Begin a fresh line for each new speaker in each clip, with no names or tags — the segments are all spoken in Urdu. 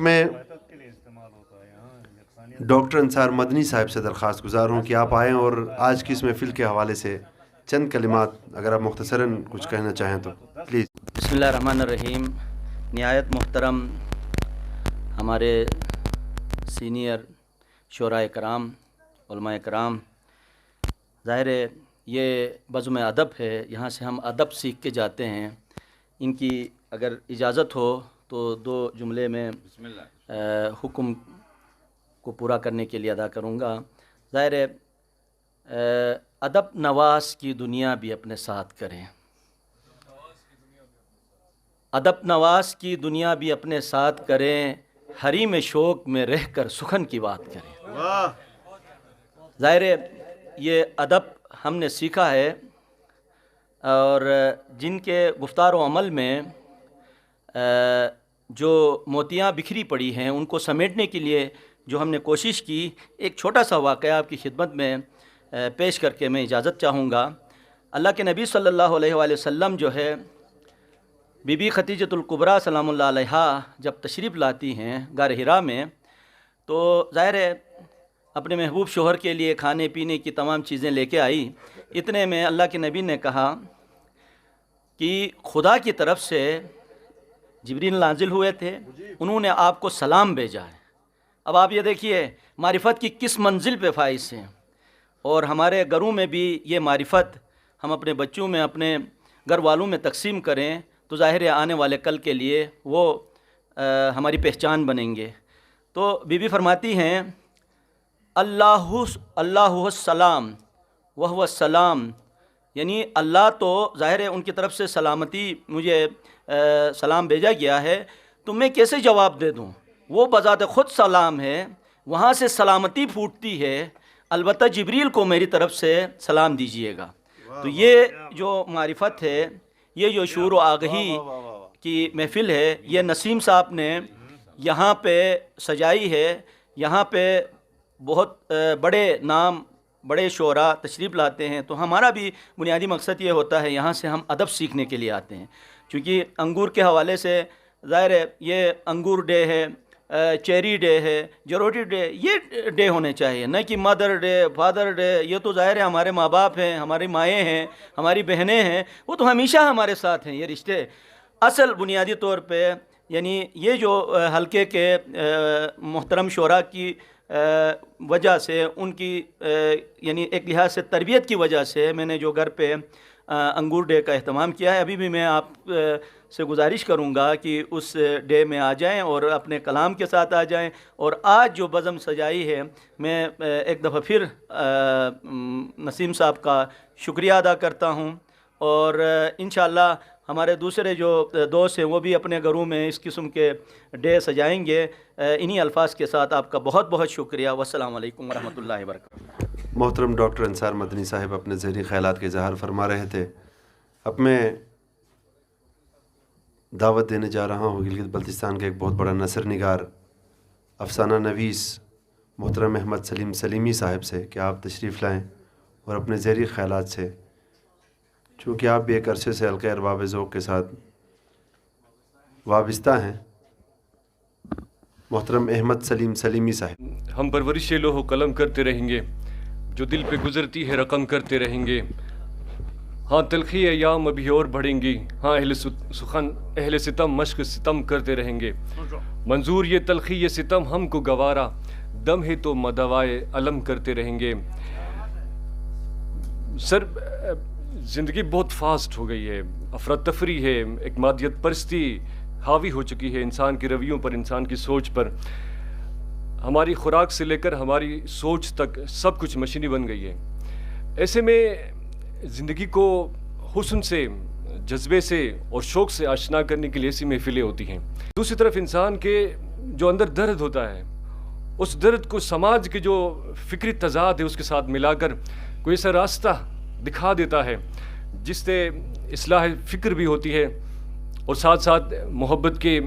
میں ڈاکٹر انصار مدنی صاحب سے درخواست گزار ہوں کہ آپ آئیں اور آج کی اس محفل کے حوالے سے چند کلمات اگر آپ مختصراً کچھ کہنا چاہیں تو پلیز۔
بسم اللہ الرحمن الرحیم۔ نہایت محترم ہمارے سینئر شعراء کرام، علماء کرام، ظاہر ہے یہ بزم ادب ہے، یہاں سے ہم ادب سیکھ کے جاتے ہیں۔ ان کی اگر اجازت ہو تو دو جملے میں حکم کو پورا کرنے کے لیے ادا کروں گا۔ ظاہر ہے ادب نواز کی دنیا بھی اپنے ساتھ کریں، ادب نواز کی دنیا بھی اپنے ساتھ کریں، حریم شوق میں رہ کر سخن کی بات کریں۔ ظاہر ہے یہ ادب ہم نے سیکھا ہے، اور جن کے گفتار و عمل میں جو موتیاں بکھری پڑی ہیں ان کو سمیٹنے کے لیے جو ہم نے کوشش کی، ایک چھوٹا سا واقعہ آپ کی خدمت میں پیش کر کے میں اجازت چاہوں گا۔ اللہ کے نبی صلی اللہ علیہ وآلہ وسلم جو ہے بی بی خدیجۃ الکبریٰ سلام اللہ علیہا جب تشریف لاتی ہیں غار حرا میں، تو ظاہر ہے اپنے محبوب شوہر کے لیے کھانے پینے کی تمام چیزیں لے کے آئی۔ اتنے میں اللہ کے نبی نے کہا کہ خدا کی طرف سے جبریل نازل ہوئے تھے، انہوں نے آپ کو سلام بھیجا ہے۔ اب آپ یہ دیکھیے معرفت کی کس منزل پہ فائز ہیں، اور ہمارے گھروں میں بھی یہ معرفت ہم اپنے بچوں میں، اپنے گھر والوں میں تقسیم کریں تو ظاہر ہے آنے والے کل کے لیے وہ ہماری پہچان بنیں گے۔ تو بی بی فرماتی ہیں اللہ السلام وہو السلام، یعنی اللہ تو ظاہر ہے ان کی طرف سے سلامتی، مجھے سلام بھیجا گیا ہے، تو میں کیسے جواب دے دوں؟ وہ بذات خود سلام ہے، وہاں سے سلامتی پھوٹتی ہے، البتہ جبریل کو میری طرف سے سلام دیجئے گا۔ تو یہ جو معرفت ہے، یہ جو شعور و آگہی کی محفل ہے، یہ نسیم صاحب نے یہاں پہ سجائی ہے۔ یہاں پہ بہت بڑے نام، بڑے شعراء تشریف لاتے ہیں، تو ہمارا بھی بنیادی مقصد یہ ہوتا ہے یہاں سے ہم ادب سیکھنے کے لیے آتے ہیں، چونکہ انگور کے حوالے سے ظاہر ہے یہ انگور ڈے ہے، چیری ڈے ہے، جروٹی ڈے، یہ ڈے ہونے چاہیے، نہ کہ مدر ڈے، فادر ڈے۔ یہ تو ظاہر ہے ہمارے ماں باپ ہیں، ہماری مائیں ہیں، ہماری بہنیں ہیں، وہ تو ہمیشہ ہمارے ساتھ ہیں۔ یہ رشتے اصل بنیادی طور پہ، یعنی یہ جو حلقے کے محترم شعراء کی وجہ سے، ان کی یعنی ایک لحاظ سے تربیت کی وجہ سے میں نے جو گھر پہ انگور ڈے کا اہتمام کیا ہے، ابھی بھی میں آپ سے گزارش کروں گا کہ اس ڈے میں آ جائیں اور اپنے کلام کے ساتھ آ جائیں۔ اور آج جو بزم سجائی ہے، میں ایک دفعہ پھر نسیم صاحب کا شکریہ ادا کرتا ہوں، اور انشاءاللہ ہمارے دوسرے جو دوست ہیں وہ بھی اپنے گھروں میں اس قسم کے ڈے سجائیں گے۔ انہی الفاظ کے ساتھ آپ کا بہت بہت شکریہ، والسلام علیکم ورحمۃ اللہ وبرکاتہ۔
محترم ڈاکٹر انصار مدنی صاحب اپنے ذہنی خیالات کے اظہار فرما رہے تھے۔ اب میں دعوت دینے جا رہا ہوں گلگت بلتستان کے ایک بہت بڑا نثر نگار، افسانہ نویس محترم احمد سلیم سلیمی صاحب سے کہ آپ تشریف لائیں اور اپنے ذہنی خیالات سے، چونکہ آپ بھی ایک عرصے سے حلقہ ارباب ذوق کے ساتھ وابستہ ہیں، محترم احمد سلیم سلیمی صاحب۔
ہم پرورش لوح و قلم کرتے رہیں گے، جو دل پہ گزرتی ہے رقم کرتے رہیں گے۔ ہاں تلخی ایام ابھی اور بڑھیں گی، ہاں اہل ستم مشق ستم کرتے رہیں گے۔ منظور یہ تلخی یہ ستم ہم کو گوارا، دم ہے تو مدوائے علم کرتے رہیں گے۔ سر زندگی بہت فاسٹ ہو گئی ہے، افراتفری ہے، ایک مادیت پرستی حاوی ہو چکی ہے انسان کے رویوں پر، انسان کی سوچ پر۔ ہماری خوراک سے لے کر ہماری سوچ تک سب کچھ مشینی بن گئی ہے۔ ایسے میں زندگی کو حسن سے، جذبے سے اور شوق سے آشنا کرنے کے لیے ایسی محفلیں ہوتی ہیں۔ دوسری طرف انسان کے جو اندر درد ہوتا ہے، اس درد کو سماج کے جو فکری تضاد ہے اس کے ساتھ ملا کر کوئی ایسا راستہ دکھا دیتا ہے جس سے اصلاح فکر بھی ہوتی ہے، اور ساتھ ساتھ محبت کے،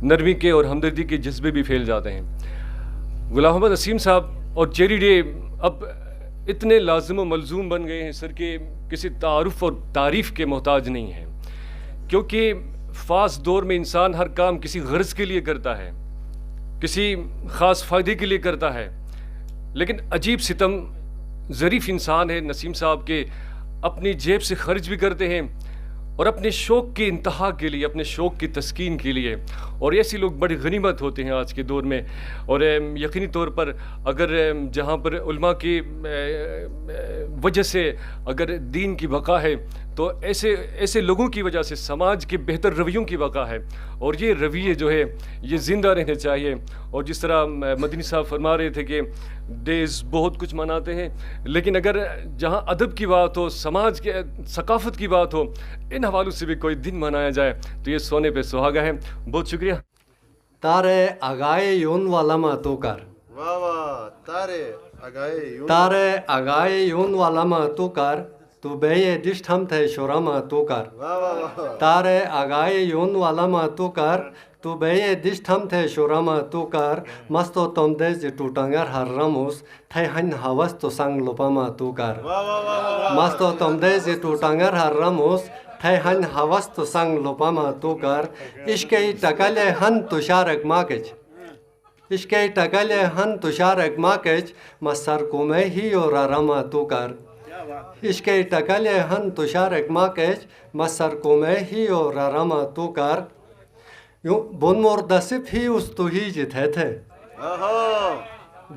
نرمی کے اور ہمدردی کے جذبے بھی پھیل جاتے ہیں۔ غلام محمد نسیم صاحب اور چیری ڈے اب اتنے لازم و ملزوم بن گئے ہیں سر کہ کسی تعارف اور تعریف کے محتاج نہیں ہیں، کیونکہ فاسٹ دور میں انسان ہر کام کسی غرض کے لیے کرتا ہے، کسی خاص فائدے کے لیے کرتا ہے، لیکن عجیب ستم ظریف انسان ہے نسیم صاحب کے اپنی جیب سے خرچ بھی کرتے ہیں اور اپنے شوق کی انتہا کے لیے، اپنے شوق کی تسکین کے لیے، اور ایسے لوگ بڑی غنیمت ہوتے ہیں آج کے دور میں۔ اور یقینی طور پر اگر جہاں پر علماء کی وجہ سے اگر دین کی بقا ہے تو ایسے لوگوں کی وجہ سے سماج کے بہتر رویوں کی بقا ہے، اور یہ رویے جو ہے یہ زندہ رہنے چاہیے۔ اور جس طرح مدنی صاحب فرما رہے تھے کہ ڈیز بہت کچھ مناتے ہیں، لیکن اگر جہاں ادب کی بات ہو، سماج کے ثقافت کی بات ہو، ان حوالوں سے بھی کوئی دن منایا جائے تو یہ سونے پہ سہاگا ہے۔ بہت شکریہ۔
تارے آگائے یون والا ما تو کر،
واہ واہ، تارے
آگائے یون والا ما تو کر، تو بے دشت ہم تھے شورا ما تو کر، تارے آگائے یون والا ما تو کر، تو بے دشت ہم تھے شورا ما تو کر، مستو تم دے جی ٹوٹنگر ہر رموس تھے ہن ہوس تو سنگ لپا ما تو کر، مستو تم دے جی ٹوٹنگر ہر رموس تھے ہن ہوس تو سنگ لپا ما تو کر، عشقی ٹکلے ہن تشارک ماکچ، عشقی ٹکلے ہن تشارک ماکچ، مسر کو میں ہی اور رما تو کر، عشقی ٹکلے ہن تشارک ماکچ، مسر کو میں ہی اور رما تو کر، بن مردسف ہی اس تو ہی جتھے تھے،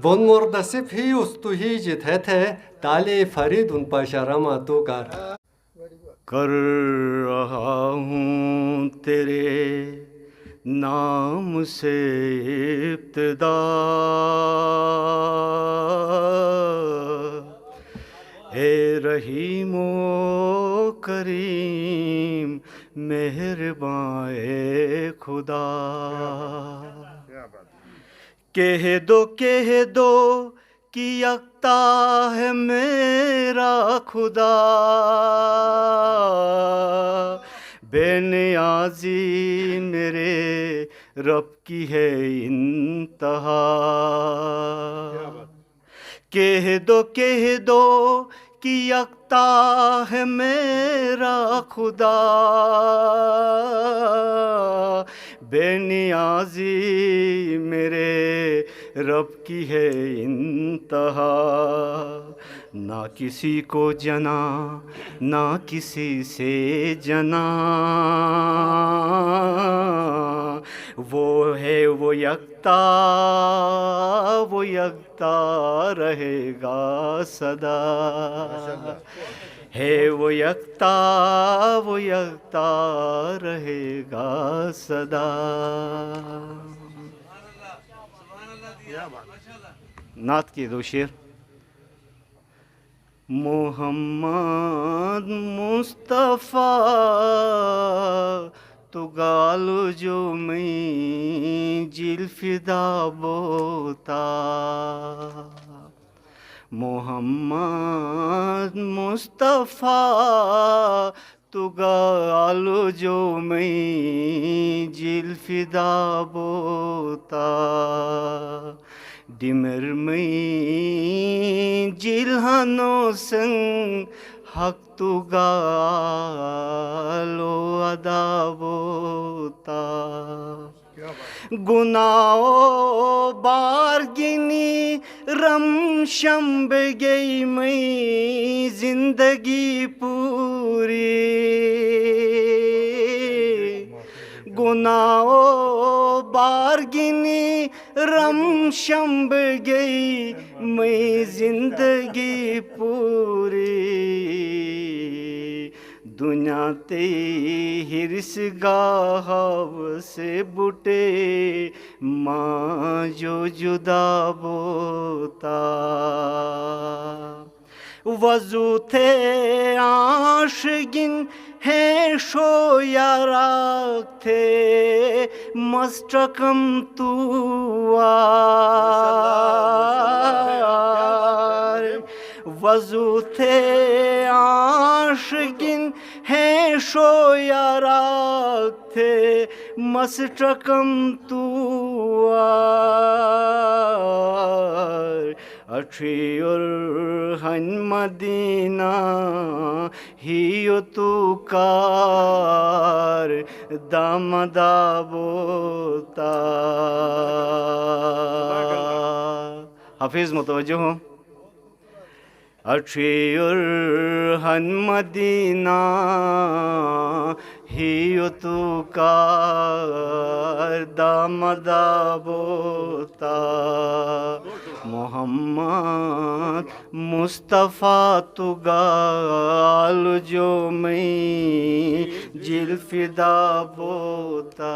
بن مردسف ہی اس تو ہی جتھے تھے، تالی فرید ان پاشا رما تو کر
رہا ہوں تیرے نام سے ابتدا، اے رحیم و کریم مہرباں اے خدا، کہہ دو کہ یکتا ہے میرا خدا، بے نیازی میرے رب کی ہے انتہا، کہہ دو کہ یکتا ہے میرا خدا، بے نیازی میرے رب کی ہے انتہا، نہ کسی کو جنا نہ کسی سے جنا، وہ ہے وہ یکتا رہے گا سدا، ہے وہ یکتا رہے گا سدا۔ نعت کے دو شعر۔ محمد مصطفیٰ تو گالو جو میں جل فدا بوتا، محمد مصطفیٰ تو گالو جو میں جل فدا بوتا، ڈمر میں جلہنو سنگ حق تو گالو ادا بوتا، گناہو بارگنی رم شمب گئی میں زندگی پوری، گناہو بارگنی رم شمب گئی میں زندگی پوری، دنیا تے ہرس گاہ سے بٹے ماں جو جدا بوتا، وضو تھے عاشقین ہے شو یاراک تھے مستقم تو وضو تھے عاشقین ہے شو یاراک تھے مستقم تو Açıyor Madina hiyotu kar damada bota. Hafiz mutavajjih ho. Açıyor Madina hiyotu kar damada bota. Muhammad Mustafa tu gal jo mai jil fida bota.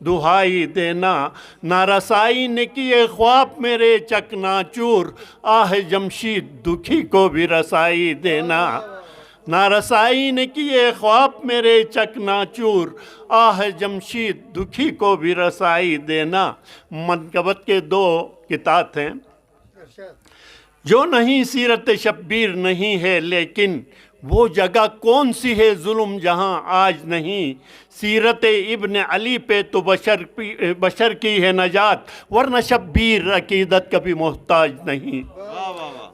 دہائی دینا، نہ رسائی نے کیے خواب میرے چکنا چور، آہ جمشید دکھی کو بھی رسائی دینا، نہ رسائی نے کیے خواب میرے چکنا چور، آہ جمشید دکھی کو بھی رسائی دینا۔ منقبت کے 2 قطعات ہیں۔ جو نہیں سیرت شبیر نہیں ہے لیکن وہ جگہ کون سی ہے ظلم جہاں آج نہیں، سیرت ابن علی پہ تو بشر کی ہے نجات، ورنہ شبیر عقیدت کبھی محتاج نہیں۔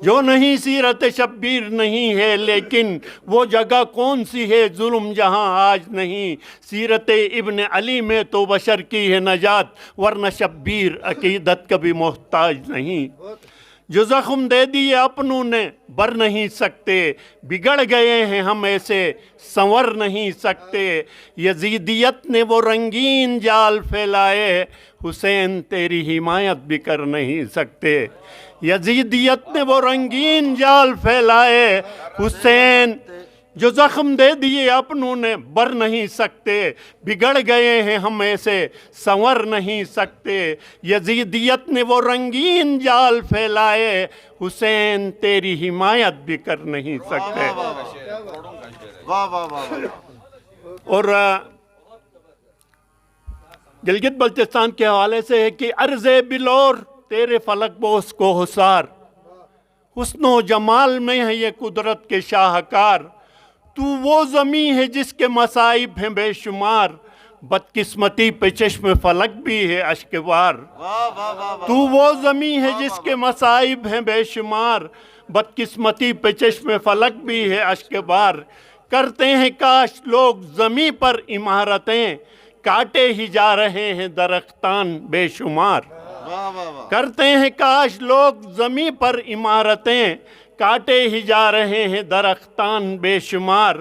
جو نہیں سیرت شبیر نہیں ہے لیکن وہ جگہ کون سی ہے ظلم جہاں آج نہیں، سیرت ابن علی میں تو بشر کی ہے نجات، ورنہ شبیر عقیدت کبھی محتاج نہیں۔ جو زخم دے دیے اپنوں نے بر نہیں سکتے، بگڑ گئے ہیں ہم ایسے سنور نہیں سکتے، یزیدیت نے وہ رنگین جال پھیلائے، حسین تیری حمایت بھی کر نہیں سکتے، یزیدیت نے وہ رنگین جال پھیلائے، حسین جو زخم دے دیے اپنوں نے بر نہیں سکتے، بگڑ گئے ہیں ہم ایسے سنور نہیں سکتے، یزیدیت نے وہ رنگین جال پھیلائے، حسین تیری حمایت بھی کر نہیں سکتے۔ اور گلگت بلتستان کے حوالے سے ہے کہ عرض بلور تیرے فلک بوس کو حسار، حسن و جمال میں ہے یہ قدرت کے شاہکار، تو وہ زمین ہے جس کے مصائب ہیں بے شمار، بدقسمتی پہ چشم فلک بھی ہے اشک بار، تو وہ زمین ہے جس کے مصائب ہیں بے شمار، بدقسمتی پہ چشم فلک بھی ہے اشک بار، کرتے ہیں کاش لوگ زمین پر عمارتیں، کاٹے ہی جا رہے ہیں درختان بے شمار، کرتے ہیں کاش لوگ زمین پر عمارتیں، کاٹے ہی جا رہے ہیں درختان بے شمار،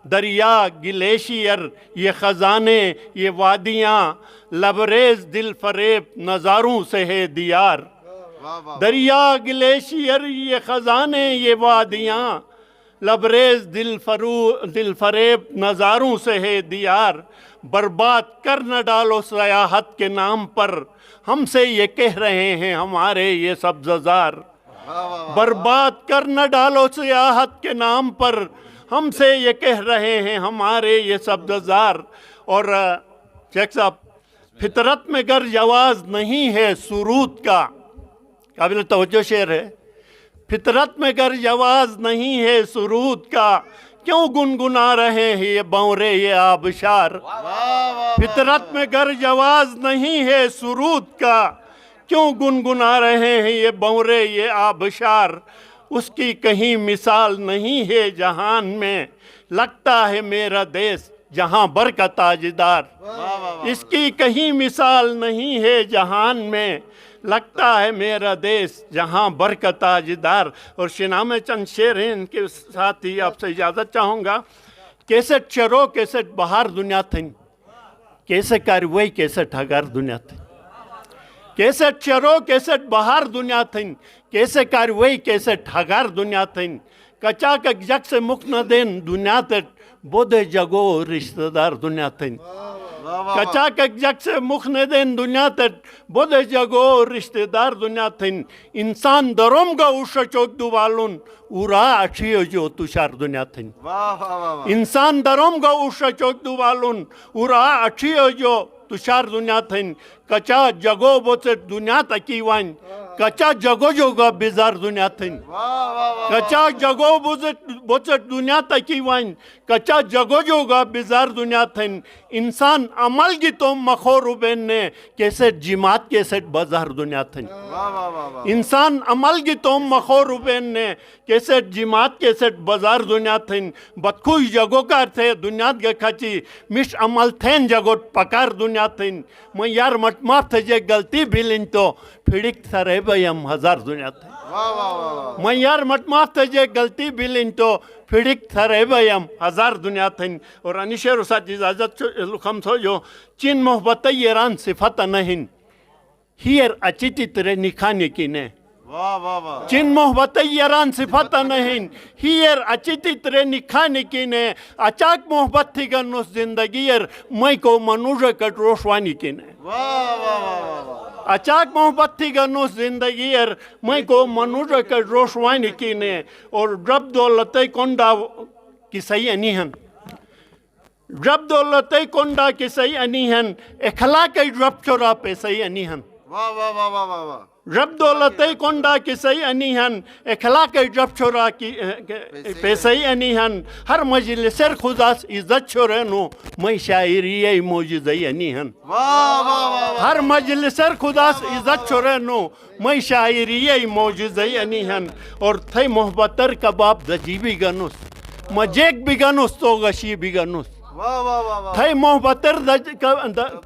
دریا گلیشیر یہ خزانے یہ وادیاں، لبریز دل فریب نظاروں سے ہے دیار، دریا گلیشیر یہ خزانے یہ وادیاں، لبریز دل فریب نظاروں سے ہے دیار، برباد کر نہ ڈالو سیاحت کے نام پر، ہم سے یہ کہہ رہے ہیں ہمارے یہ سبززار، برباد کر نہ ڈالو سیاحت کے نام پر، ہم سے یہ کہہ رہے ہیں ہمارے یہ سبززار۔ اور شیخ صاحب، فطرت میں گر جواز نہیں ہے سرود کا، قابل توجہ شعر ہے، فطرت میں گر جواز نہیں ہے سرود کا، کیوں گنگنا رہے ہیں یہ بونرے یہ آبشار، فطرت میں گر جواز نہیں ہے سرود کا، کیوں گنگنا رہے ہیں یہ بونرے یہ آبشار، اس کی کہیں مثال نہیں ہے جہان میں، لگتا ہے میرا دیس جہاں بر کا تاجدار، اس کی کہیں مثال نہیں ہے جہان میں، لگتا ہے میرا دیس جہاں بر کا تاجدار۔ اور شنا میں چند شعر ہیں، ان کے ساتھ ہی آپ سے اجازت چاہوں گا۔ کیسٹ چرو کیسٹ بہار دنیا تھن، کیسے کاروئی کیسٹ ہگار دنیا تھن، کیسٹ چرو کیسٹ بہار دنیا تھن، کیسے کاروئی کیسٹ ہگار دنیا تھن، کچا کک جگ سے مکھ نہ دین دنیا تٹ بودے جگو رشتہ دار دنیا تھن، کچا کک جگ سے مکھ نہ دین دنیا تٹ بودے جگو رشتہ دار دنیا تھن، انسان دروم گا اوشا چوک دو والون اورا اچھیو جو تشار دنیا تھن، انسان دروم گا اوشا چوک دو والون اورا اچھیو جو تشار دنیا تھن، کچا جگو بوچت دنیا تکی وائن، کچا جگو جو گا بیزار دنیا تھن، کچا جگو بوچت دنیا تکی وائن، کچا جگو جو گا بیزار دنیا تھن، انسان عمل گی تو مخور بین نے کیسٹ جماعت کیسٹ بازار دنیا تھن، انسان عمل گی تو مخور بین نے کیسٹ جماعت کیسٹ بازار دنیا تھن، بدخوی جگو کار تھے دنیات گا کھچی مش عمل تھین جگو پکار دنیا تھن، میں یار مٹ ماف تھے جے گلتی بھیلن تو پھڑک تھرے بیم ہزار دنیا تھن، میں یار مٹ ماف تھے جے گلتی بھیلن تو پھڑک تھرے بیم ہزار دنیا تھن۔ اور انیشیر اسات اجازت لکھم سو جو چین محبت ایران صفت نہن، ہیر اچیتی ترے نکھانے کی نے، Cin mohabbat yaran sifata nahin hier achiti treni khane kine achak mohabbat thiganus zindagi yer mai ko manuja kat roshwani kine achak mohabbat thiganus zindagi yer mai ko manuja kat roshwani kine aur rab dolatai konda ki sahi anihan rab dolatai konda ki sahi anihan akhlaq rab chora pe sahi anihan رب دولت کنڈا کی صحیح انیہن اخلاق رب چھوڑا کی پہ صحیح انیہن ہر مجلس خدا عزت چھوڑنو میں شاعری موجزی انیہن ہر مجلس خدا عزت چھوڑنو میں شاعری موجزی انیہن اور تھے محبتر کباب دجی بھی گنوس مجیک بھی گنوس تو غشی بھی گنوس تھے محبتر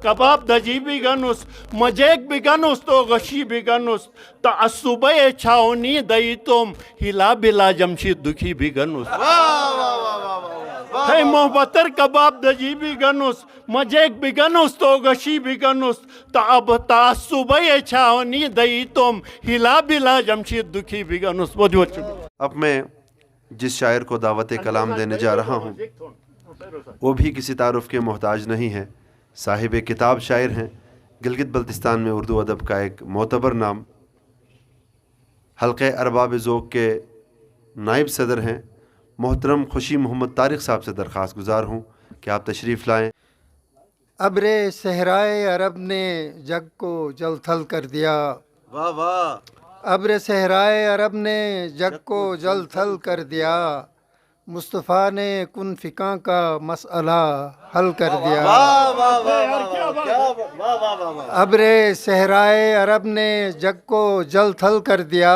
کباب دجی بھی گنوس مجیک بھی گنوس تو غشی بھی گنوس تعصب چھاونی دئی تم ہلا بلا جمشید دکھی بھی گنوس تھے محبتر کباب دجی بھی گنوس مجیک بھی گنوس تو غشی بھی گنوس تعصب چھاونی دئی تم ہلا بلا جمشید دکھی بھی گنوس. بہت بہت شکریہ.
اب میں جس شاعر کو دعوت کلام دینے جا رہا ہوں وہ بھی کسی تعارف کے محتاج نہیں ہے. صاحب کتاب شاعر ہیں, گلگت بلتستان میں اردو ادب کا ایک معتبر نام, حلقہ ارباب ذوق کے نائب صدر ہیں. محترم خوشی محمد طارق صاحب سے درخواست گزار ہوں کہ آپ تشریف لائیں.
ابر صحرائے عرب نے جگ کو جل تھل کر دیا.
واہ واہ.
ابر صحرائے عرب نے جگ کو جل تھل کر دیا. مصطفیٰ نے کن فکاں کا مسئلہ حل کر دیا. ابر صحرائے عرب نے جگ کو جل تھل کر دیا.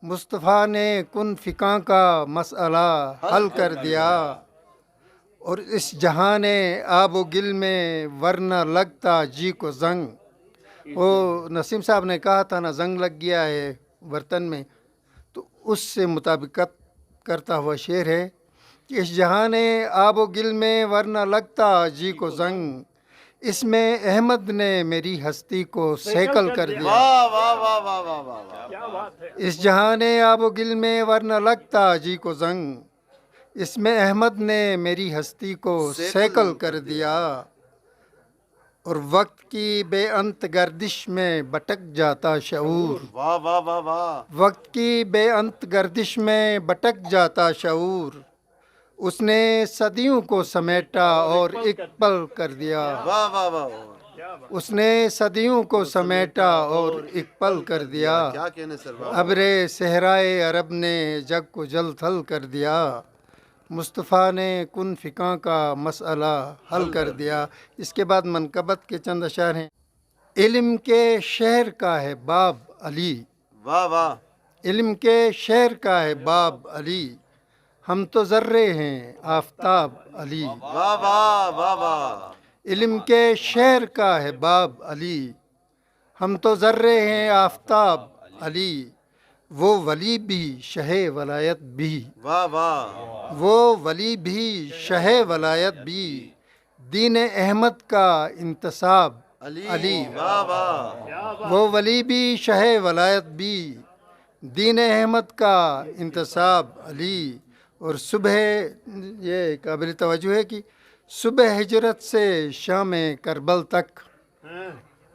مصطفیٰ نے کن فکاں کا مسئلہ حل کر دیا. اور اس جہان آب و گل میں ورنہ لگتا جی کو زنگ. وہ نسیم صاحب نے کہا تھا نا زنگ لگ گیا ہے برتن میں, تو اس سے مطابقت کرتا ہوا شعر ہے کہ اس جہان آب و گل میں ورنہ لگتا جی کو زنگ. اس میں احمد نے میری ہستی کو سیکل کر دیا. اس جہان آب و گل میں ورنہ لگتا جی کو زنگ. اس میں احمد نے میری ہستی کو سیکل کر دیا. اور وقت کی بے انت گردش میں بٹک جاتا شعور. وقت کی بے انت گردش میں بٹک جاتا شعور. اس نے صدیوں کو سمیٹا اور ایک پل کر دیا. اس نے صدیوں کو سمیٹا اور ایک پل کر دیا. ابر صحرائے عرب نے جگ کو جل تھل کر دیا. مصطفیٰ نے کن فکاں کا مسئلہ حل کر دیا. اس کے بعد منقبت کے چند اشعار ہیں. علم کے شہر کا ہے باب علی.
واہ واہ.
علم کے شہر کا ہے باب علی. ہم تو ذرے ہیں آفتاب علی.
واہ واہ واہ واہ.
علم کے شہر کا ہے باب علی. ہم تو ذرے ہیں آفتاب علی. وہ ولی بھی شہ ولایت بھی.
واہ واہ.
وہ ولی بھی شہ ولایت بھی. دین احمد کا انتصاب علی.
واہ واہ.
وہ ولی بھی شہ ولایت بھی. دین احمد کا انتصاب علی. اور صبح, یہ قابل توجہ ہے کہ صبح ہجرت سے شام کربل تک,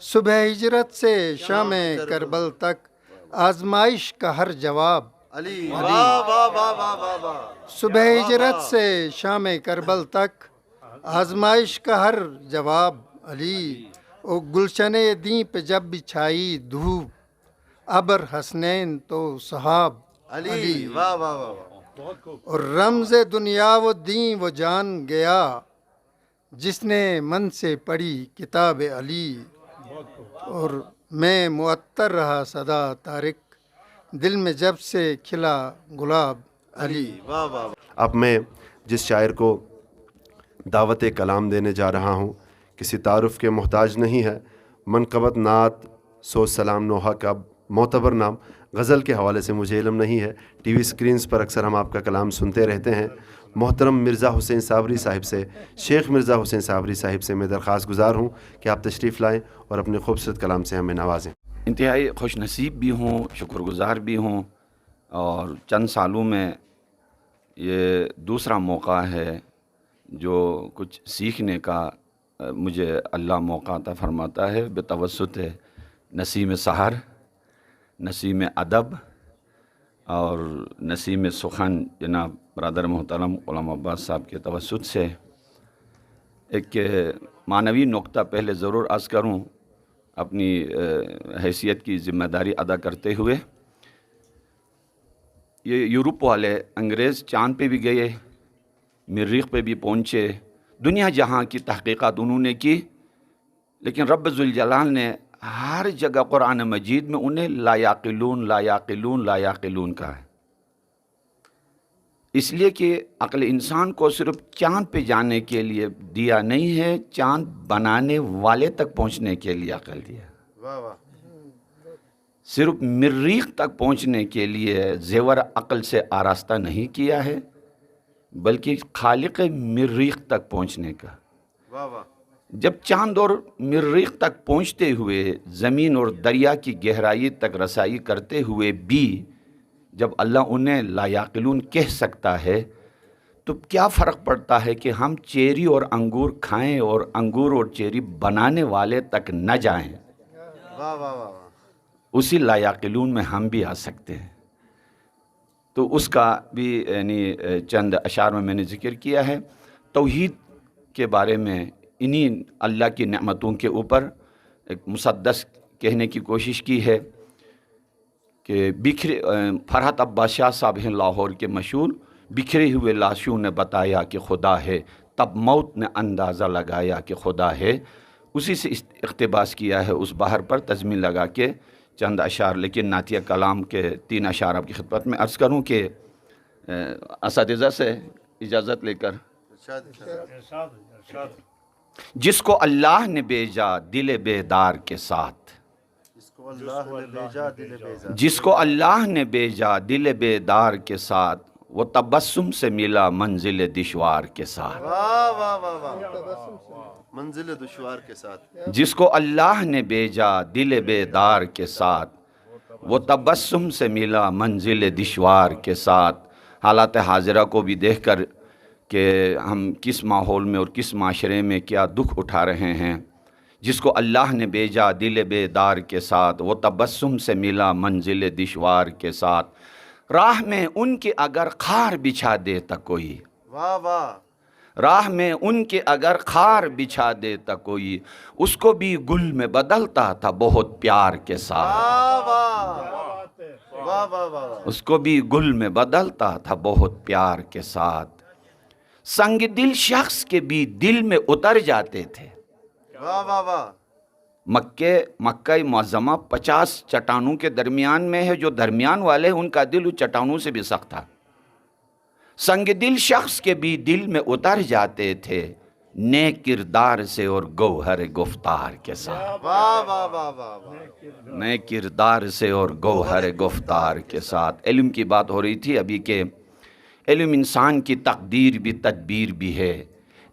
صبح ہجرت سے شام کربل تک آزمائش کا ہر جواب
علی. واہ واہ واہ واہ واہ.
صبح ہجرت سے شام کربل تک آزمائش کا ہر جواب علی. او گلشن دیں پہ جب بچھائی دھوپ ابر حسنین تو صحاب علی.
واہ واہ واہ.
اور رمز دنیا وہ دین وہ جان گیا جس نے من سے پڑھی کتاب علی. اور میں معطر رہا صدا طارق دل میں جب سے کھلا گلاب علی.
واہ واہ. اب میں جس شاعر کو دعوت کلام دینے جا رہا ہوں کسی تعارف کے محتاج نہیں ہے. منقبت نعت سوز سلام نوحہ کا معتبر نام. غزل کے حوالے سے مجھے علم نہیں ہے, ٹی وی سکرینز پر اکثر ہم آپ کا کلام سنتے رہتے ہیں. محترم مرزا حسین صابری صاحب سے, شیخ مرزا حسین صابری صاحب سے میں درخواست گزار ہوں کہ آپ تشریف لائیں اور اپنے خوبصورت کلام سے ہمیں نوازیں.
انتہائی خوش نصیب بھی ہوں، شکر گزار بھی ہوں، اور چند سالوں میں یہ دوسرا موقع ہے جو کچھ سیکھنے کا مجھے اللہ موقع عطا فرماتا ہے بتوسط نسیم سحر، نسیم ادب اور نسیم سخن جناب برادر محترم غلام عباس صاحب کے توسط سے۔ ایک معنوی نقطہ پہلے ضرور عرض کروں اپنی حیثیت کی ذمہ داری ادا کرتے ہوئے۔ یہ یورپ والے انگریز چاند پہ بھی گئے، مریخ پہ بھی پہنچے، دنیا جہاں کی تحقیقات انہوں نے کی، لیکن رب ذوالجلال نے ہر جگہ قرآن مجید میں انہیں لا یعقلون لا یعقلون لا یعقلون کہا ہے۔ اس لیے کہ عقل انسان کو صرف چاند پہ جانے کے لیے دیا نہیں ہے، چاند بنانے والے تک پہنچنے کے لیے عقل دیا۔ صرف مریخ تک پہنچنے کے لیے زیور عقل سے آراستہ نہیں کیا ہے، بلکہ خالق مریخ تک پہنچنے کا۔ جب چاند اور مریخ تک پہنچتے ہوئے زمین اور دریا کی گہرائی تک رسائی کرتے ہوئے بھی جب اللہ انہیں لا یعقلون کہہ سکتا ہے، تو کیا فرق پڑتا ہے کہ ہم چیری اور انگور کھائیں اور انگور اور چیری بنانے والے تک نہ جائیں۔ اسی لا یعقلون میں ہم بھی آ سکتے ہیں۔ تو اس کا بھی یعنی چند اشعار میں نے ذکر کیا ہے۔ توحید کے بارے میں انہی اللہ کی نعمتوں کے اوپر ایک مسدس کہنے کی کوشش کی ہے کہ فرحت عباس شاہ صاحب ہیں لاہور کے مشہور، بکھرے ہوئے لاشوں نے بتایا کہ خدا ہے، تب موت نے اندازہ لگایا کہ خدا ہے۔ اسی سے اقتباس کیا ہے، اس بحر پر تضمین لگا کے چند اشعار، لیکن نعتیہ کلام کے 3 اشعار آپ کی خدمت میں عرض کروں کہ اساتذہ سے اجازت لے کر۔ جس کو اللہ نے بھیجا دل بیدار کے ساتھ، جس کو اللہ نے بھیجا دل بیدار کے ساتھ، وہ تبسم سے ملا منزل دشوار کے ساتھ۔
منزل دشوار کے ساتھ۔
جس کو اللہ نے بھیجا دل بیدار کے ساتھ، وہ تبسم سے ملا منزل دشوار کے ساتھ۔ حالات حاضرہ کو بھی دیکھ کر کہ ہم کس ماحول میں اور کس معاشرے میں کیا دکھ اٹھا رہے ہیں۔ جس کو اللہ نے بھیجا دل بیدار کے ساتھ، وہ تبسم سے ملا منزل دشوار کے ساتھ۔ راہ میں ان کے اگر خار بچھا دیتا کوئی،
واہ واہ،
راہ میں ان کے اگر خار بچھا دیتا کوئی، اس کو بھی گل میں بدلتا تھا بہت پیار کے ساتھ۔
واہ واہ واہ،
اس کو بھی گل میں بدلتا تھا بہت پیار کے ساتھ۔ سنگ دل شخص کے بھی دل میں اتر جاتے تھے۔
واہ واہ واہ،
مکہ معظمہ 50 چٹانوں کے درمیان میں ہے، جو درمیان والے ان کا دل ان چٹانوں سے بھی سخت تھا۔ سنگ دل شخص کے بھی دل میں اتر جاتے تھے، نیک کردار سے اور گوہر گفتار کے ساتھ۔
واہ واہ واہ واہ،
نیک کردار سے اور گوہر گفتار کے ساتھ۔ علم کی بات ہو رہی تھی ابھی کہ علم انسان کی تقدیر بھی تدبیر بھی ہے،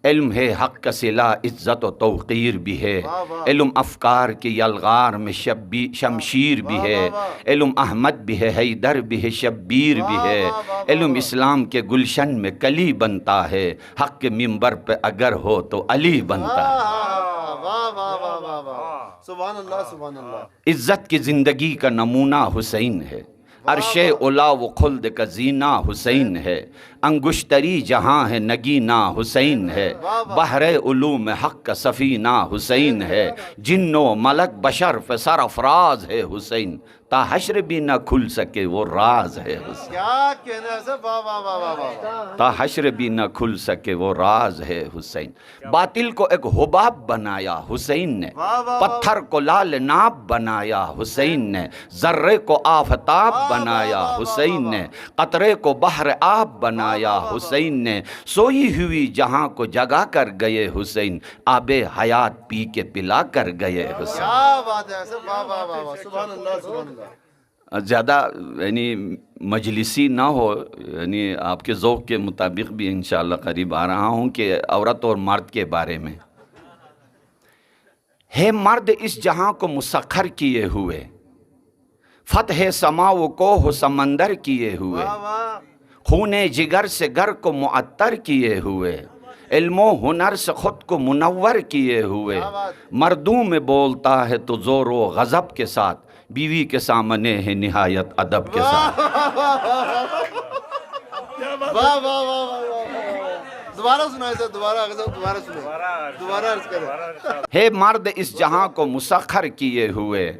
علم ہے حق کا صلہ عزت و توقیر بھی ہے، علم افکار کے یلغار میں شمشیر بھی ہے، علم احمد بھی ہے، حیدر بھی ہے، شبیر بھی ہے، علم اسلام کے گلشن میں کلی بنتا ہے، حق کے منبر پہ اگر ہو تو علی بنتا ہے۔
واہ واہ واہ واہ واہ، سبحان اللہ سبحان اللہ۔
عزت کی زندگی کا نمونہ حسین ہے، عرش اولا و خلد کا زینہ حسین ہے، انگشتری جہاں ہے نگینہ حسین ہے، بحر علوم حق کا سفینہ حسین ہے، جن و ملک بشر پہ سرافراز ہے حسین، تا حشر بھی نہ کھل سکے وہ راز ہے حسین،
کیا کہنا ہے سب، واہ واہ واہ واہ واہ،
تا حشر بھی نہ کھل سکے وہ راز ہے حسین۔ باطل کو ایک حباب بنایا حسین نے، پتھر کو لال ناب بنایا حسین نے، ذرے کو آفتاب بنایا حسین نے، قطرے کو بحر آب بنایا حسین نے، سوئی ہوئی جہاں کو جگا کر گئے حسین، آب حیات پی کے پلا کر گئے حسین۔
کیا بات ہے سب، واہ واہ واہ واہ، سبحان اللہ سبحان اللہ۔
زیادہ یعنی مجلسی نہ ہو، یعنی آپ کے ذوق کے مطابق بھی انشاءاللہ قریب آ رہا ہوں کہ عورت اور مرد کے بارے میں ہے۔ مرد اس جہاں کو مسخر کیے ہوئے، فتح سما و کوہ سمندر کیے ہوئے، خون جگر سے گر کو معطر کیے ہوئے، علم و ہنر سے خود کو منور کیے ہوئے، مردوں میں بولتا ہے تو زور و غضب کے ساتھ، بیوی کے سامنے ہے نہایت ادب کے ساتھ۔
دوبارہ سنائے سر، دوبارہ سنائے، دوبارہ عرض کریں۔
ہے مرد اس جہاں کو مسخر کیے ہوئے،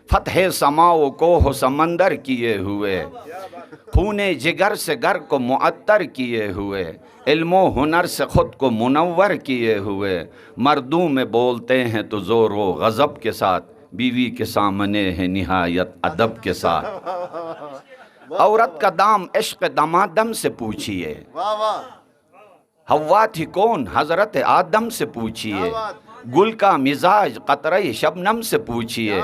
فتح سما و کوہ سمندر کیے ہوئے، خون جگر سے گر کو معطر کیے ہوئے، علم و ہنر سے خود کو منور کیے ہوئے، مردوں میں بولتے ہیں تو زور و غضب کے ساتھ، بیوی کے سامنے ہے نہایت ادب کے ساتھ۔ عورت کا دام عشق دمادم سے پوچھئے، حوا تھی کون حضرت آدم سے پوچھئے، گل کا مزاج قطرہ شبنم سے پوچھئے،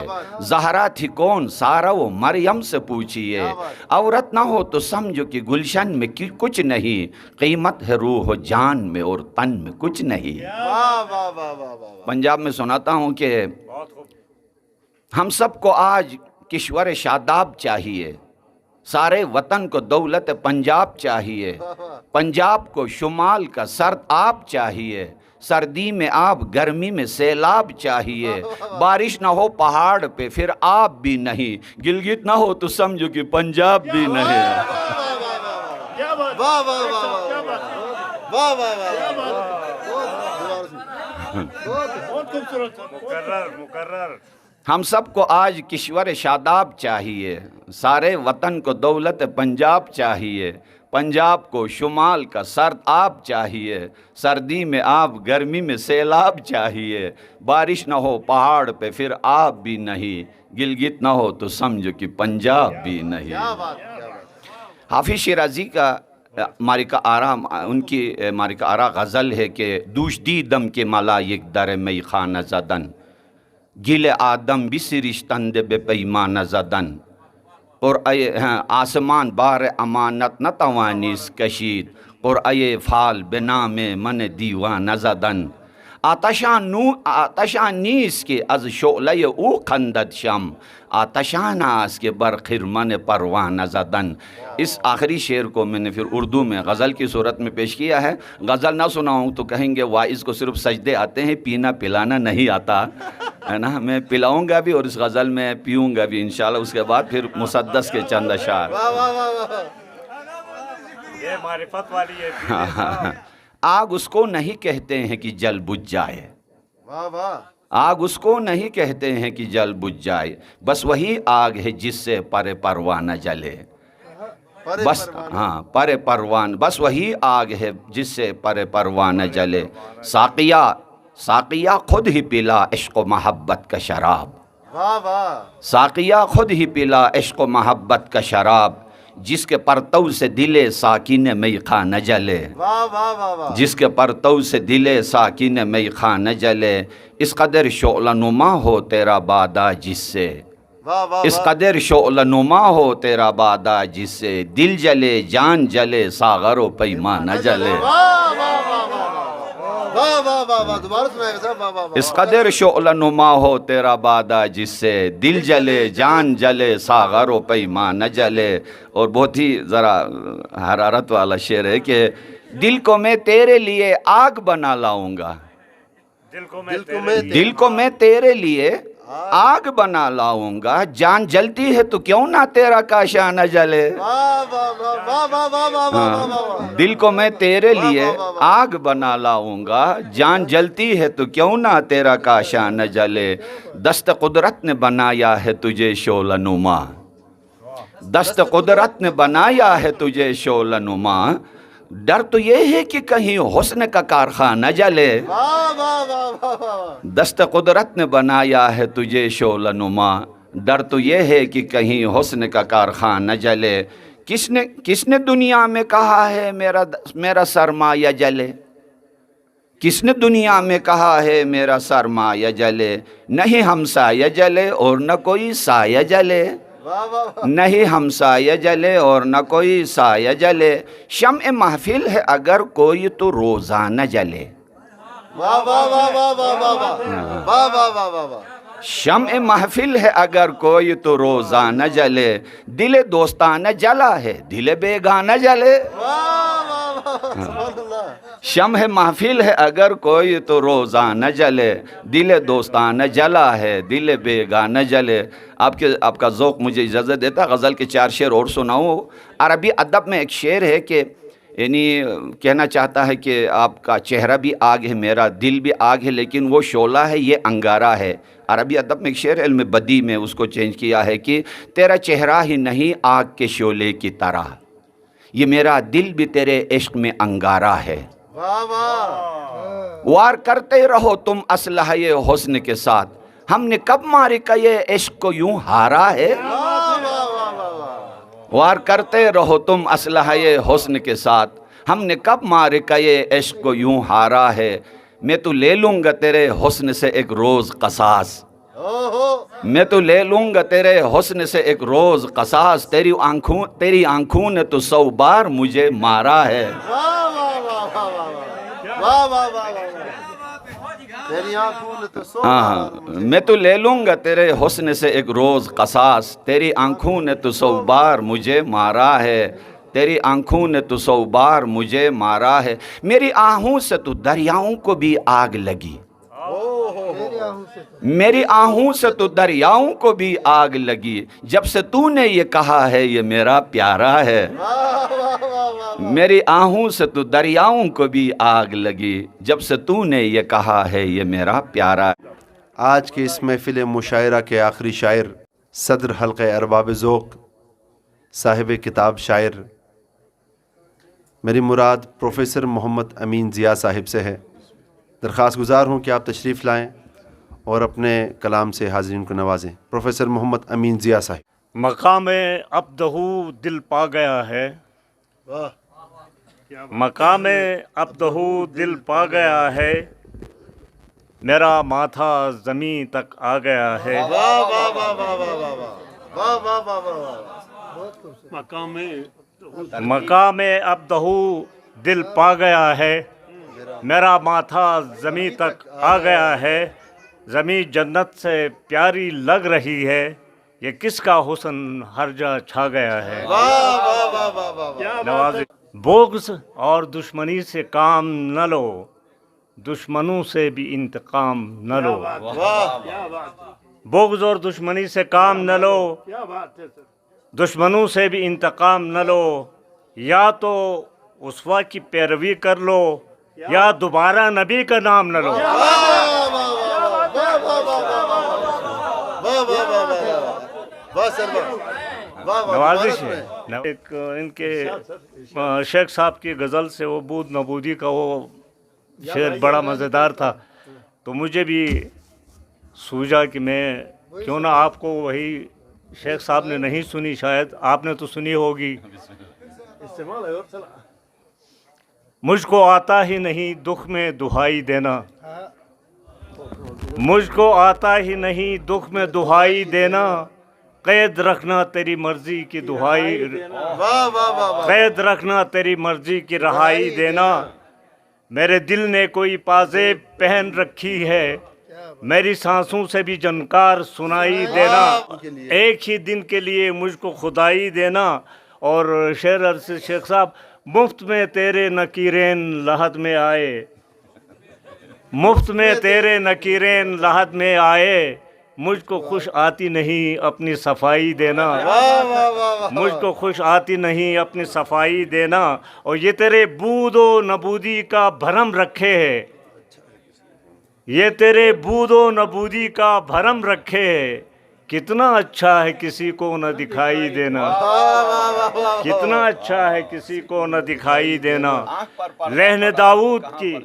زہرا تھی کون سارا و مریم سے پوچھئے، عورت نہ ہو تو سمجھو کہ گلشن میں کچھ نہیں، قیمت ہے روح و جان میں اور تن میں کچھ نہیں۔ پنجاب میں سناتا ہوں کہ ہم سب کو آج کشور شاداب چاہیے، سارے وطن کو دولت پنجاب چاہیے، پنجاب کو شمال کا سرد آب چاہیے، سردی میں آب گرمی میں سیلاب چاہیے، بارش نہ ہو پہاڑ پہ پھر آب بھی نہیں، گلگت نہ ہو تو سمجھو کہ پنجاب بھی نہیں۔ ہم سب کو آج کشور شاداب چاہیے، سارے وطن کو دولت پنجاب چاہیے، پنجاب کو شمال کا سرد آب چاہیے، سردی میں آب گرمی میں سیلاب چاہیے، بارش نہ ہو پہاڑ پہ پھر آب بھی نہیں، گلگت نہ ہو تو سمجھو کہ پنجاب بھی نہیں۔ حافظ شیرازی کا مارکہ آرا، ان کی مارکہ آرا غزل ہے کہ دوش دیدم کے ملائک در می خانہ زدن، گل آدم بسرشتند به پیمانه زدن، آسمان بار امانت نتوانست کشید، قرعه فال به نام من دیوانه زدن، آتشان نیست که از شعله او خندد شم، آتشان است که بر خرمن پروانه زدن۔ اس آخری شعر کو میں نے پھر اردو میں غزل کی صورت میں پیش کیا ہے۔ غزل نہ سناؤں تو کہیں گے واعظ کو صرف سجدے آتے ہیں، پینا پلانا نہیں آتا ہے نا۔ میں پلاؤں گا بھی اور اس غزل میں پیوں گا بھی انشاءاللہ، اس کے بعد پھر مسدس کے چند اشعار۔
یہ معرفت والی ہے۔
آگ اس کو نہیں کہتے ہیں کہ جل بجھ جائے، آگ اس کو نہیں کہتے ہیں کہ جل بجھ جائے، بس وہی آگ ہے جس سے پر پروانہ جلے، بس ہاں پر پروان، بس وہی آگ ہے جس سے پر پروانہ جلے۔ ساقیہ خود ہی پلا عشق و محبت کا شراب، ساقیہ خود ہی پلا عشق و محبت کا شراب، جس کے پرتو سے دل ساکن می خانہ جلے، جس کے پرتو سے دل ساکن می خانہ جلے، اس قدر شعلہ نما ہو تیرا بادہ جس سے، اس قدر شعلہ نما ہو تیرا بادہ جس سے، دل جلے جان جلے ساغر و پیمانہ جلے، اس قدر شعلہ نما ہو تیرا بادہ جس سے، دل جلے جان جلے ساغر و پیمانہ جلے۔ اور بہت ہی ذرا حرارت والا شعر ہے کہ دل کو میں تیرے لیے آگ بنا لاؤں گا، دل کو میں تیرے لیے آگ بنا لاؤں گا، جان جلتی ہے تو کیوں نہ تیرا کاشا نہ جلے، دل کو میں تیرے لیے آگ بنا لاؤں گا، جان جلتی ہے تو کیوں نہ تیرا کاشا نہ جلے، دست قدرت نے بنایا ہے تجھے شعلہ نما، دست قدرت نے بنایا ہے تجھے شعلہ نما، ڈر تو یہ ہے کہ کہیں حسن کا کارخانہ جلے، دست قدرت نے بنایا ہے تجھے شعلہ نما، ڈر تو یہ ہے کہ کہیں حسن کا کارخانہ جلے، کس نے دنیا میں کہا ہے میرا سرمایہ جلے، کس نے دنیا میں کہا ہے میرا سرمایہ جلے، نہیں ہمسایہ جلے اور نہ کوئی سایہ جلے، نہیں ہمسایہ جلے اور نہ کوئی سایہ جلے، شمع محفل ہے اگر کوئی تو روزانہ جلے، شمع محفل ہے اگر کوئی تو روزانہ جلے، دل دوستانہ جلا ہے دل بیگانہ جلے۔ شمع محفل ہے اگر کوئی تو روزانہ جلے، دل دوستانہ جلا ہے دل بیگانہ جلے۔ آپ کا ذوق مجھے اجازت دیتا غزل کے 4 شعر اور سناؤں۔ عربی ادب میں ایک شعر ہے کہ یعنی کہنا چاہتا ہے کہ آپ کا چہرہ بھی آگ ہے میرا دل بھی آگ ہے، لیکن وہ شعلہ ہے یہ انگارہ ہے۔ عربی ادب میں ایک شعر علم بدی میں اس کو چینج کیا ہے کہ تیرا چہرہ ہی نہیں آگ کے شعلے کی طرح، یہ میرا دل بھی تیرے عشق میں انگارہ ہے۔ وار کرتے رہو تم اسلحہ حسن کے ساتھ، ہم نے کب مارے کا یہ عشق کو یوں ہارا ہے۔ وار کرتے رہو تم اسلحہ حسن کے ساتھ، ہم نے کب مارے کا یہ عشق کو یوں ہارا ہے۔ میں تو لے لوں گا تیرے حسن سے ایک روز قصاص، میں تو لے لوں گا تیرے حسن سے ایک روز قصاص، تیری آنکھوں نے تو 100 بار مجھے مارا ہے۔ میں تو لے لوں گا تیرے حسن سے ایک روز قصاص، تیری آنکھوں نے تو 100 بار مجھے مارا ہے، تیری آنکھوں نے تو 100 بار مجھے مارا ہے۔ میری آہوں سے تو دریاؤں کو بھی آگ لگی، میری آہوں سے تو دریاؤں کو بھی آگ لگی، جب سے تو نے یہ کہا ہے یہ میرا پیارا ہے۔ میری آہوں سے تو دریاؤں کو بھی آگ لگی، جب سے تو نے یہ کہا ہے یہ میرا پیارا ہے۔
آج کے اس محفل مشاعرہ کے آخری شاعر، صدر حلقہ ارباب ذوق، صاحب کتاب شاعر، میری مراد پروفیسر محمد امین ضیاء صاحب سے ہے۔ درخواست گزار ہوں کہ آپ تشریف لائیں اور اپنے کلام سے حاضرین کو نوازیں۔ پروفیسر محمد امین ضیاء صاحب۔
مقام عبدہ دل پا گیا ہے، مقام عبدہ دل پا گیا ہے، میرا ماتھا زمین تک آ گیا ہے۔ مقام عبدہ دل پا گیا ہے، میرا ماتھا زمین تک آ گیا ہے، زمین جنت سے پیاری لگ رہی ہے، یہ کس کا حسن ہر جا چھا گیا ہے۔ بغض اور دشمنی سے کام نہ لو، دشمنوں سے بھی انتقام نہ لو۔ بغض اور دشمنی سے کام نہ لو، دشمنوں سے بھی انتقام نہ لو، یا تو اسوہ کی پیروی کر لو یا دوبارہ نبی کا نام نہ لو۔ نوازش ہے ایک ان کے شیخ صاحب کی غزل سے وہ بود نبودی کا وہ شعر بڑا مزیدار تھا، تو مجھے بھی سوجا کہ میں کیوں نہ آپ کو وہی شیخ صاحب نے نہیں سنی، شاید آپ نے تو سنی ہوگی۔ مجھ کو آتا ہی نہیں دکھ میں دہائی دینا، مجھ کو آتا ہی نہیں دکھ میں دہائی دینا، قید رکھنا تیری مرضی کی دہائی، قید رکھنا تیری مرضی کی رہائی دینا، میرے دل نے کوئی پازیب پہن رکھی ہے، میری سانسوں سے بھی جنکار سنائی دینا، ایک ہی دن کے لیے مجھ کو خدائی دینا۔ اور شعر عرص شیخ صاحب، مفت میں تیرے نکیرین لحد میں آئے، مفت میں تیرے نکیرین لحد میں آئے، مجھ کو خوش آتی نہیں اپنی صفائی دینا، مجھ کو خوش آتی نہیں اپنی صفائی دینا، اور یہ تیرے بود و نبودی کا بھرم رکھے ہے، یہ تیرے بود و نبودی کا بھرم رکھے ہے، کتنا اچھا ہے کسی کو نہ دکھائی دینا، کتنا اچھا ہے کسی کو نہ دکھائی دینا۔ لہن داؤد کی،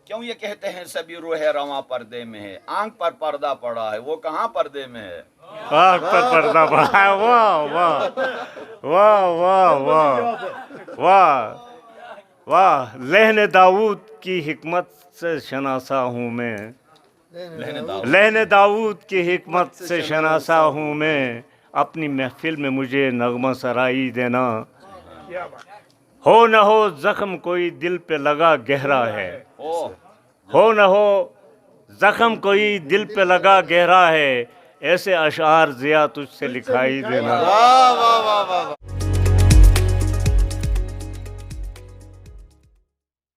کیوں یہ کہتے ہیں سبھی روح رواں پردے میں ہے، آنکھ پر پردہ پڑا ہے وہ کہاں پردے میں ہے۔
آنکھ پر پردہ پڑا ہے، واہ واہ واہ واہ واہ واہ واہ، لہن داؤد کی حکمت سے شناسا ہوں میں، لہن داؤد کی حکمت سے شناسا ہوں میں، اپنی محفل میں مجھے نغمہ سرائی دینا، ہو نہ ہو زخم کوئی دل پہ لگا گہرا ہے، ہو نہ ہو زخم کوئی دل پہ لگا گہرا ہے، ایسے اشعار ضیا تجھ سے لکھائی دینا۔